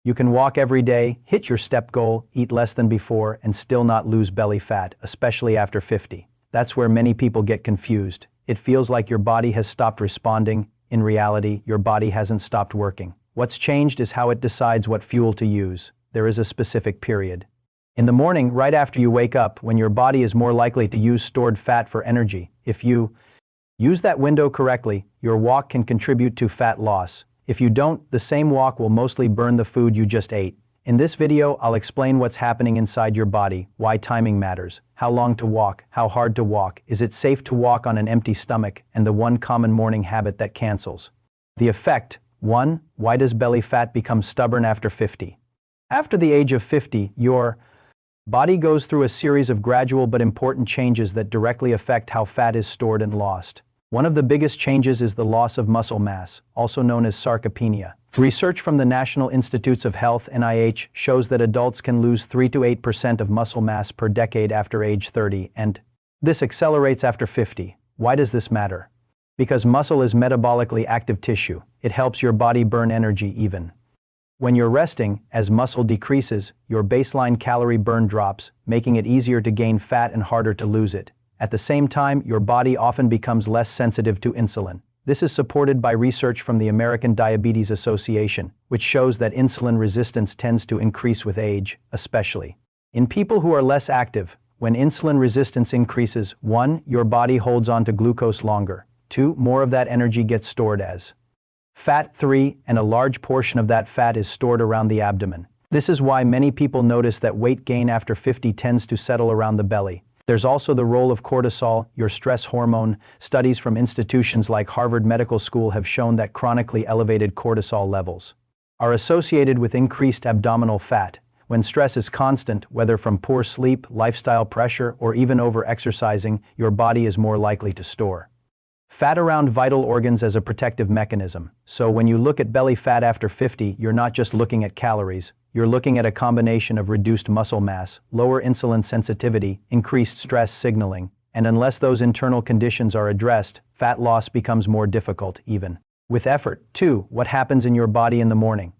You can walk every day, hit your step goal, eat less than before, and still not lose belly fat, especially after 50. That's where many people get confused. It feels like your body has stopped responding. In reality, your body hasn't stopped working. What's changed is how it decides what fuel to use. There is a specific period. In the morning, right after you wake up, when your body is more likely to use stored fat for energy. If you use that window correctly, your walk can contribute to fat loss. If you don't, the same walk will mostly burn the food you just ate. In this video, I'll explain what's happening inside your body, why timing matters, how long to walk, how hard to walk, is it safe to walk on an empty stomach, and the one common morning habit that cancels. The effect. 1. Why does belly fat become stubborn after 50? After the age of 50, your body goes through a series of gradual but important changes that directly affect how fat is stored and lost. One of the biggest changes is the loss of muscle mass, also known as sarcopenia. Research from the National Institutes of Health (NIH) shows that adults can lose 3 to 8% of muscle mass per decade after age 30, and this accelerates after 50. Why does this matter? Because muscle is metabolically active tissue. It helps your body burn energy even when you're resting. As muscle decreases, your baseline calorie burn drops, making it easier to gain fat and harder to lose it. At the same time, your body often becomes less sensitive to insulin. This is supported by research from the American Diabetes Association, which shows that insulin resistance tends to increase with age, especially in people who are less active. When insulin resistance increases, 1. Your body holds on to glucose longer. 2. More of that energy gets stored as fat. 3. And a large portion of that fat is stored around the abdomen. This is why many people notice that weight gain after 50 tends to settle around the belly. There's also the role of cortisol, your stress hormone. Studies from institutions like Harvard Medical School have shown that chronically elevated cortisol levels are associated with increased abdominal fat. When stress is constant, whether from poor sleep, lifestyle pressure, or even over-exercising, your body is more likely to store fat around vital organs as a protective mechanism. So when you look at belly fat after 50, you're not just looking at calories. You're looking at a combination of reduced muscle mass, lower insulin sensitivity, increased stress signaling, and unless those internal conditions are addressed, fat loss becomes more difficult, even with effort. 2. What happens in your body in the morning?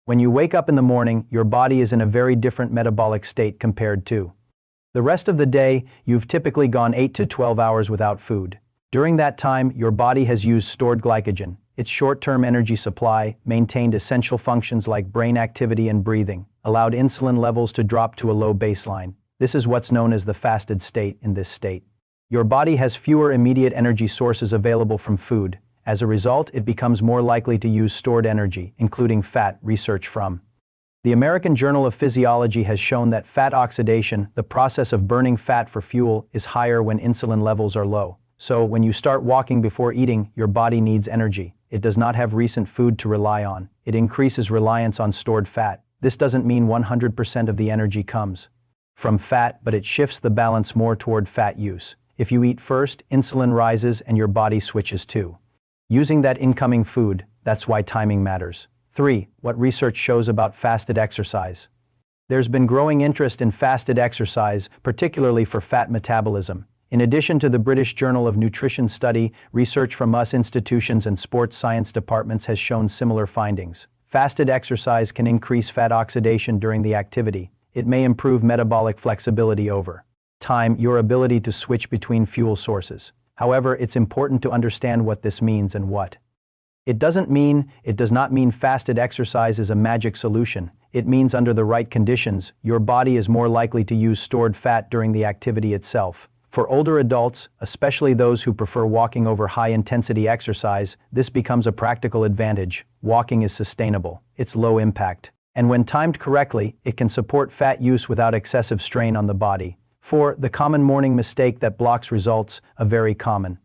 When you wake up in the morning, your body is in a very different metabolic state compared to the rest of the day. You've typically gone 8 to 12 hours without food. During that time, your body has used stored glycogen, its short-term energy supply, maintained essential functions like brain activity and breathing, allowed insulin levels to drop to a low baseline. This is what's known as the fasted state. In this state, your body has fewer immediate energy sources available from food. As a result, it becomes more likely to use stored energy, including fat. Research from the American Journal of Physiology has shown that fat oxidation, the process of burning fat for fuel, is higher when insulin levels are low. So when you start walking before eating, your body needs energy. It does not have recent food to rely on. It increases reliance on stored fat. This doesn't mean 100% of the energy comes from fat, but it shifts the balance more toward fat use. If you eat first, insulin rises and your body switches to using that incoming food. That's why timing matters. 3. What research shows about fasted exercise? There's been growing interest in fasted exercise, particularly for fat metabolism. In addition to the British Journal of Nutrition study, research from US institutions and sports science departments has shown similar findings. Fasted exercise can increase fat oxidation during the activity. It may improve metabolic flexibility over time, your ability to switch between fuel sources. However, it's important to understand what this means and what it does not mean fasted exercise is a magic solution. It means under the right conditions, your body is more likely to use stored fat during the activity itself. For older adults, especially those who prefer walking over high-intensity exercise, this becomes a practical advantage. Walking is sustainable, it's low impact, and when timed correctly, it can support fat use without excessive strain on the body. 4. The common morning mistake that blocks results. A very common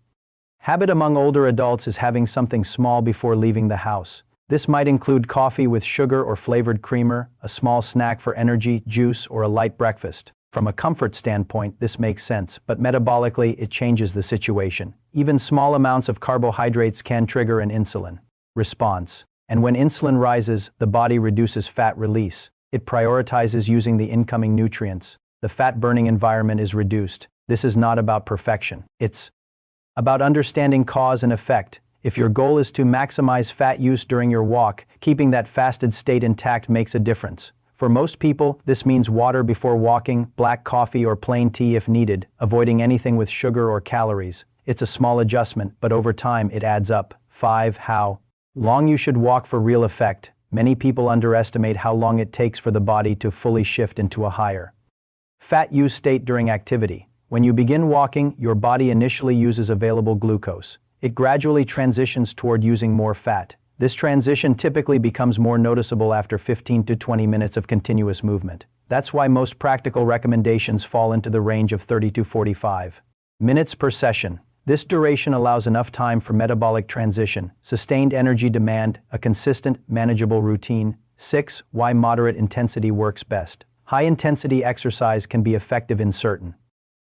habit among older adults is having something small before leaving the house. This might include coffee with sugar or flavored creamer, a small snack for energy, juice, or a light breakfast. From a comfort standpoint, this makes sense, but metabolically, it changes the situation. Even small amounts of carbohydrates can trigger an insulin response. And when insulin rises, the body reduces fat release. It prioritizes using the incoming nutrients. The fat-burning environment is reduced. This is not about perfection. It's about understanding cause and effect. If your goal is to maximize fat use during your walk, keeping that fasted state intact makes a difference. For most people, this means water before walking, black coffee or plain tea if needed, avoiding anything with sugar or calories. It's a small adjustment, but over time it adds up. 5. How long you should walk for real effect. Many people underestimate how long it takes for the body to fully shift into a higher fat use state during activity. When you begin walking, your body initially uses available glucose. It gradually transitions toward using more fat. This transition typically becomes more noticeable after 15 to 20 minutes of continuous movement. That's why most practical recommendations fall into the range of 30 to 45 minutes per session. This duration allows enough time for metabolic transition, sustained energy demand, a consistent, manageable routine. 6. Why moderate intensity works best. High-intensity exercise can be effective in certain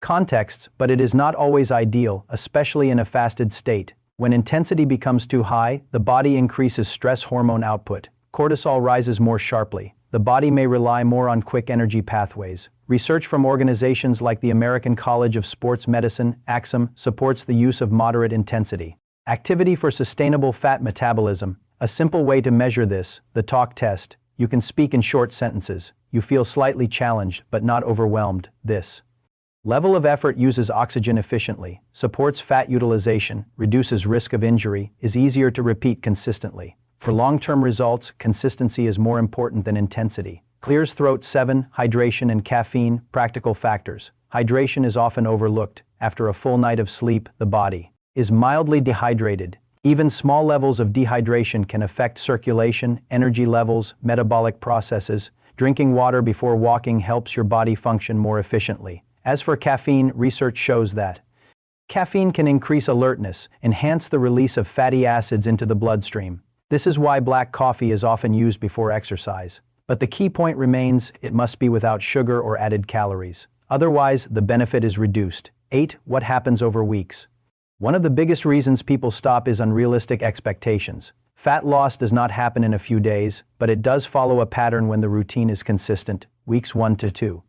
contexts, but it is not always ideal, especially in a fasted state. When intensity becomes too high, the body increases stress hormone output. Cortisol rises more sharply. The body may rely more on quick energy pathways. Research from organizations like the American College of Sports Medicine, ACSM, supports the use of moderate intensity activity for sustainable fat metabolism. A simple way to measure this, the talk test. You can speak in short sentences. You feel slightly challenged, but not overwhelmed. This level of effort uses oxygen efficiently, supports fat utilization, reduces risk of injury, is easier to repeat consistently. For long-term results, consistency is more important than intensity. Clears throat. 7. Hydration and caffeine, practical factors. Hydration is often overlooked. After a full night of sleep, the body is mildly dehydrated. Even small levels of dehydration can affect circulation, energy levels, metabolic processes. Drinking water before walking helps your body function more efficiently. As for caffeine, research shows that caffeine can increase alertness, enhance the release of fatty acids into the bloodstream. This is why black coffee is often used before exercise. But the key point remains, it must be without sugar or added calories. Otherwise, the benefit is reduced. 8. What happens over weeks? One of the biggest reasons people stop is unrealistic expectations. Fat loss does not happen in a few days, but it does follow a pattern when the routine is consistent. Weeks 1 to 2.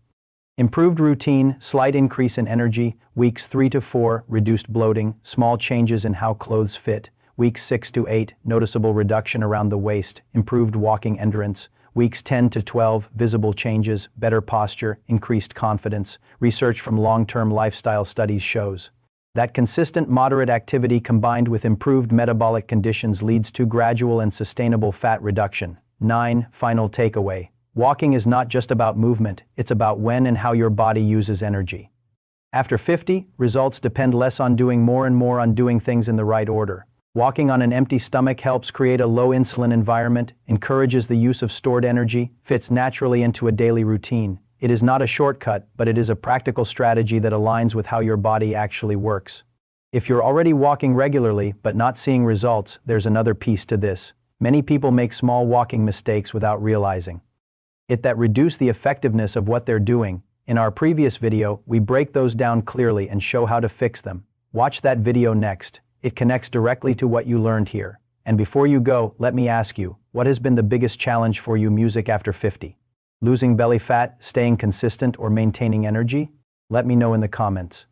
Improved routine, slight increase in energy. Weeks 3 to 4, reduced bloating, small changes in how clothes fit. Weeks 6 to 8, noticeable reduction around the waist, improved walking endurance. Weeks 10 to 12, visible changes, better posture, increased confidence. Research from long-term lifestyle studies shows that consistent moderate activity combined with improved metabolic conditions leads to gradual and sustainable fat reduction. 9. Final takeaway. Walking is not just about movement, it's about when and how your body uses energy. After 50, results depend less on doing more and more on doing things in the right order. Walking on an empty stomach helps create a low insulin environment, encourages the use of stored energy, fits naturally into a daily routine. It is not a shortcut, but it is a practical strategy that aligns with how your body actually works. If you're already walking regularly but not seeing results, there's another piece to this. Many people make small walking mistakes without realizing it that reduce the effectiveness of what they're doing. In our previous video, we break those down clearly and show how to fix them. Watch that video next. It connects directly to what you learned here. And before you go, let me ask you, what has been the biggest challenge for you music after 50? Losing belly fat, staying consistent, or maintaining energy? Let me know in the comments.